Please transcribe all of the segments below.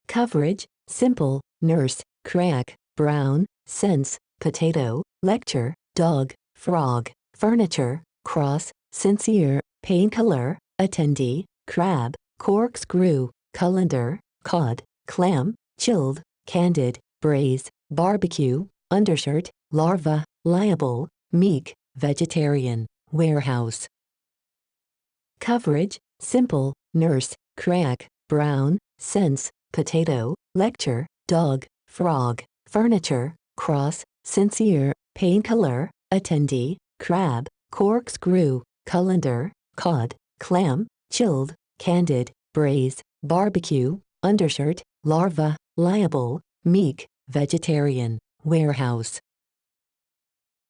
Coverage, simple, nurse, crack, brown, sense, potato, lecture, dog, frog, furniture, cross, sincere, painkiller, attendee, crab, corkscrew, colander, cod, clam, chilled, candied, braised, barbecue, undershirt, larva, liable, meek, vegetarian, warehouse. Coverage, simple, nurse, crack, brown, sense, potato, lecture, dog, frog, furniture, cross, sincere, painkiller, attendee, crab, corkscrew, colander, cod, clam, chilled, candied, braised, barbecue, undershirt, larva, liable, meek, vegetarian, warehouse.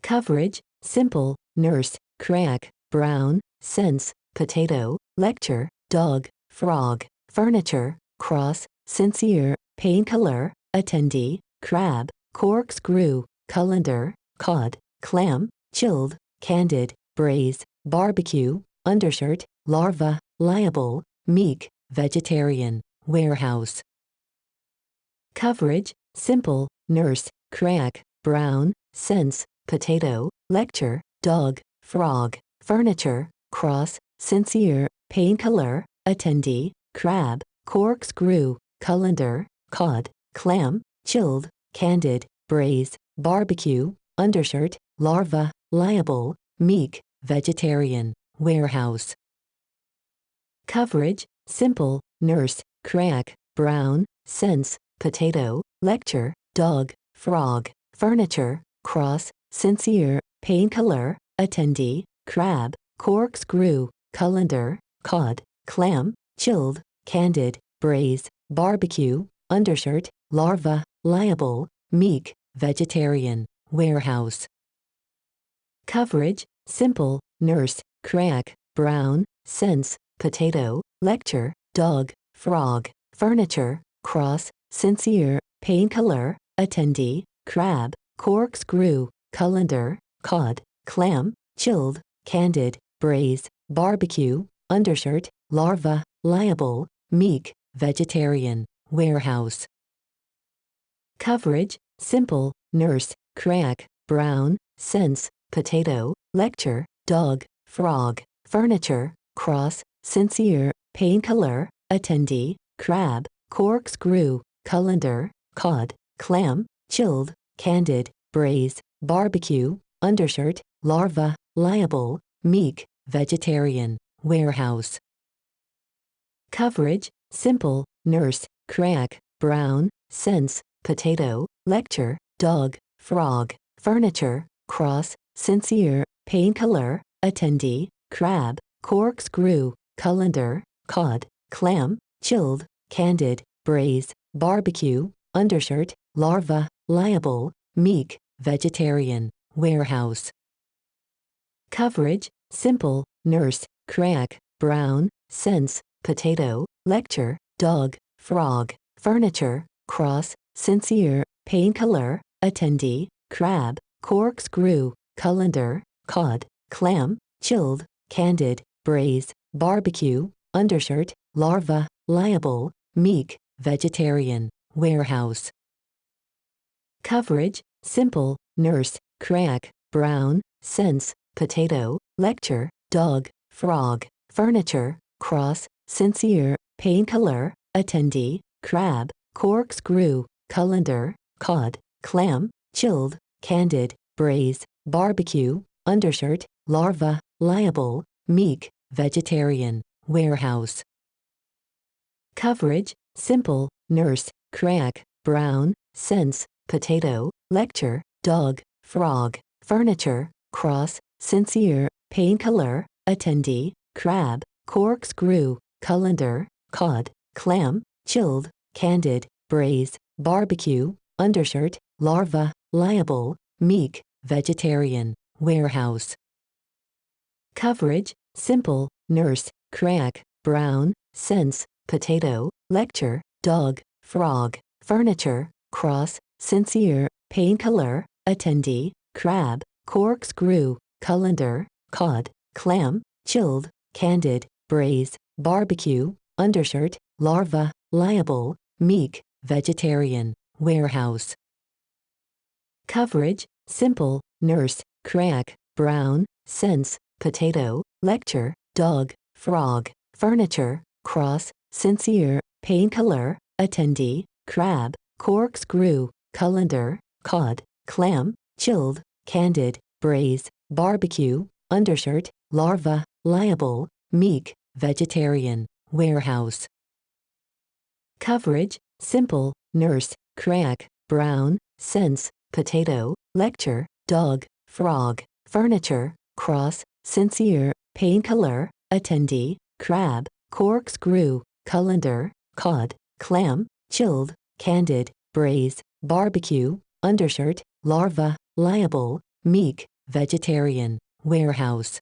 Coverage, simple, nurse, crack, brown, sense, potato, lecture, dog, frog, furniture, cross, sincere, painkiller, attendee, crab, corkscrew, colander, cod, clam, chilled, candied, braised, barbecue, undershirt, larva, liable, meek, vegetarian, warehouse. Coverage, simple, nurse, crack, brown, sense, potato, lecture, dog, frog, furniture, cross, sincere, painkiller, attendee, crab, corkscrew, colander, cod, clam, chilled, candied, braised, barbecue, undershirt, larva, liable, meek, vegetarian, warehouse. Coverage, simple, nurse, crack, brown, sense, potato, lecture, dog, frog, furniture, cross, sincere, painkiller, attendee, crab, corkscrew, colander, cod, clam, chilled, candied, braised, barbecue, undershirt, larva, liable, meek, vegetarian, warehouse. Coverage, simple, nurse, crack, brown, sense, potato, lecture, dog, frog, furniture, cross, sincere, painkiller, attendee, crab, corkscrew, colander, cod, clam, chilled, candied, braised, barbecue, undershirt, larva, liable, meek, vegetarian, warehouse. Coverage, simple, nurse, crack, brown, sense, potato, lecture, dog, frog, furniture, cross, sincere, painkiller, attendee, crab, corkscrew, colander, cod, clam, chilled, candied, braised, barbecue, undershirt, larva, liable, meek, vegetarian, warehouse. Coverage, simple, nurse, crack, brown, sense, potato, lecture, dog, frog, furniture, cross, sincere, painkiller, attendee, crab, corkscrew, colander, cod, clam, chilled, candied, braised, barbecue, undershirt, larva, liable, meek, vegetarian, warehouse. Coverage, simple, nurse, crack, brown, sense, potato, lecture, dog, frog, furniture, cross, sincere, painkiller, attendee, crab, corkscrew, colander, cod, clam, chilled, candied, braised, barbecue, undershirt, larva, liable, meek, vegetarian, warehouse. Coverage, simple, nurse, crack, brown, sense, potato, lecture, dog, frog, furniture, cross, sincere, painkiller, attendee, crab, corkscrew, colander, cod, clam, chilled, candied, braised, barbecue, undershirt, larva, liable, meek, vegetarian, warehouse. Coverage, simple, nurse, crack, brown, sense, potato, lecture, dog, frog, furniture, cross, sincere, painkiller, attendee, crab, corkscrew, colander, cod, clam, chilled, candied, braised, barbecue, undershirt, larva, liable, meek, vegetarian, warehouse. Coverage, simple, nurse, crack, brown, sense, potato, lecture, dog, frog, furniture, cross, sincere, painkiller, attendee, crab, corkscrew, colander, cod, clam, chilled, candied, braised, barbecue, undershirt, larva, liable, meek, vegetarian, warehouse. Coverage, simple, nurse, crack, brown, sense, potato, lecture, dog, frog, furniture, cross, sincere, painkiller, attendee, crab, corkscrew, colander, cod, clam, chilled, candied, braised, barbecue, undershirt, larva, liable, meek, vegetarian, warehouse. Coverage, simple, nurse, crack, brown, sense, potato, lecture, dog, frog, furniture, cross, sincere, painkiller, attendee, crab, corkscrew, colander, cod, clam, chilled, candied, braised, barbecue, undershirt, larva, liable, meek, vegetarian, warehouse.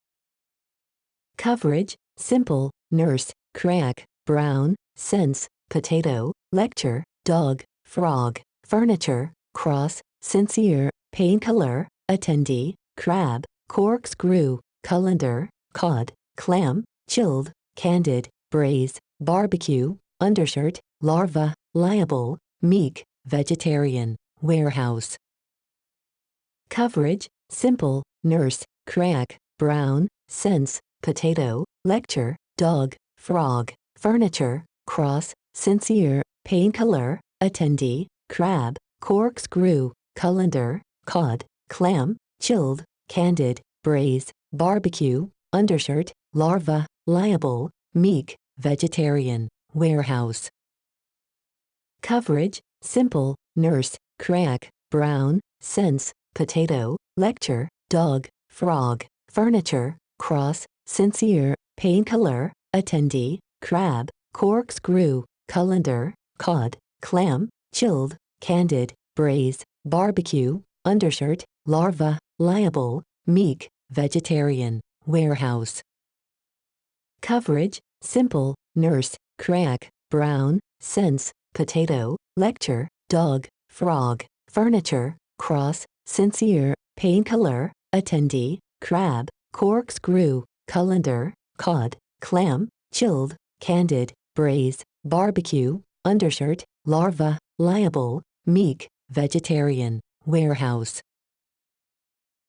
Coverage, simple, nurse, crack, brown, sense, potato, lecture, dog, frog, furniture, cross, sincere, painkiller, attendee, crab, corkscrew, colander, cod, clam, chilled, candied, braised, barbecue, undershirt, larva, liable, meek, vegetarian, warehouse. Coverage, simple, nurse, crack, brown, sense, potato, lecture, dog, frog, furniture, cross, sincere, painkiller, attendee, crab, corkscrew, colander, cod, clam, chilled, candied, braised, barbecue, undershirt, larva, liable, meek, vegetarian, warehouse. Coverage, simple, nurse, crack, brown, sense, potato, lecture, dog, frog, furniture, cross, sincere, painkiller, attendee, crab, corkscrew, colander, cod, clam, chilled, candied, braised, barbecue, undershirt, larva, liable, meek, vegetarian, warehouse. Coverage, simple, nurse, crack, brown, sense, potato, lecture, dog, frog, furniture, cross, sincere, painkiller, attendee, crab, corkscrew, colander, cod, clam, chilled, candied, braised, barbecue, undershirt, larva, liable, meek, vegetarian, warehouse.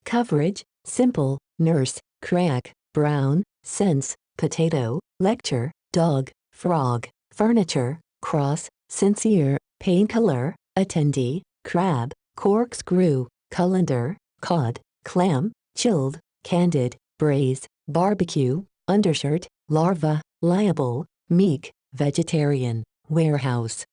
Coverage, simple, nurse, crack, brown, sense, potato, lecture, dog, frog, furniture, cross, sincere, painkiller, attendee, crab, corkscrew, colander, cod, clam, chilled, candied, braised, barbecue, undershirt, larva, liable, meek, vegetarian, warehouse.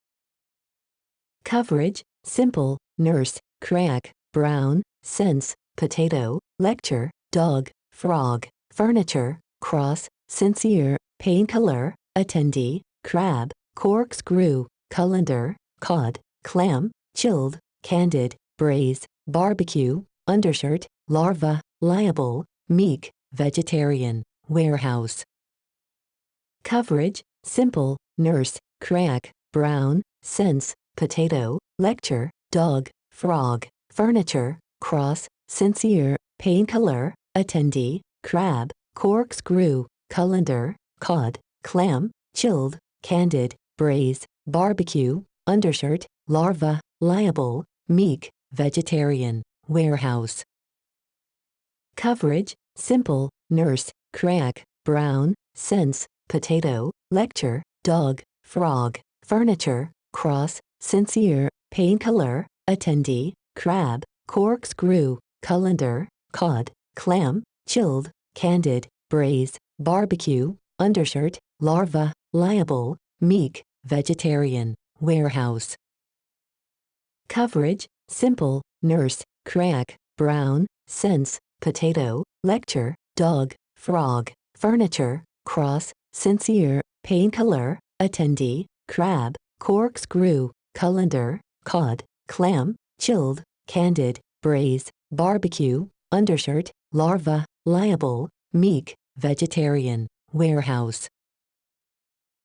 Coverage, simple, nurse, crack, brown, sense, potato, lecture, dog, frog, furniture, cross, sincere, painkiller, attendee, crab, corkscrew, colander, cod, clam, chilled, candied, braised, barbecue, undershirt, larva, liable, meek, vegetarian, warehouse. Coverage, simple, nurse, crack, brown, sense, potato, lecture, dog, frog, furniture, cross, sincere, painkiller, attendee, crab, corkscrew, colander, cod, clam, chilled, candied, braised, barbecue, undershirt, larva, liable, meek, vegetarian, warehouse. Coverage, simple, nurse, crack, brown, sense, potato, lecture, dog, frog, furniture, cross, sincere, painkiller, attendee, crab, corkscrew, colander, cod, clam, chilled, candied, braised, barbecue, undershirt, larva, liable, meek, vegetarian, warehouse. Coverage, simple, nurse, crack, brown, sense, potato, lecture, dog, frog, furniture, cross, sincere, painkiller, attendee, crab, corkscrew, colander, cod, clam, chilled, candied, braised, barbecue, undershirt, larva, liable, meek, vegetarian, warehouse.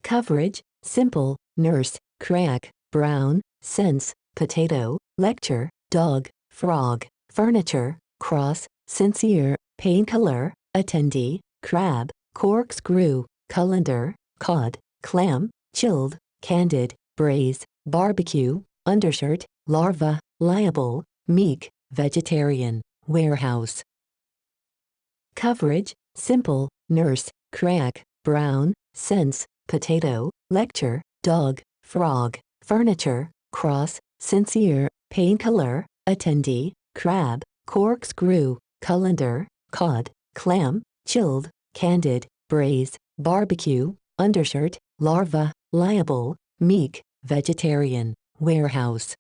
Coverage, simple, nurse, crack, brown, sense, potato, lecture, dog, frog, furniture, cross, sincere, painkiller, attendee, crab, corkscrew, colander, cod, clam, chilled, candied, braised, barbecue, undershirt, larva, liable, meek, vegetarian, warehouse. Coverage, simple, nurse, crack, brown, sense, potato, lecture, dog, frog, furniture, cross, sincere, painkiller, attendee, crab, corkscrew, colander, cod, clam, chilled, candied, braised, barbecue, undershirt, larva, liable, meek, vegetarian, warehouse.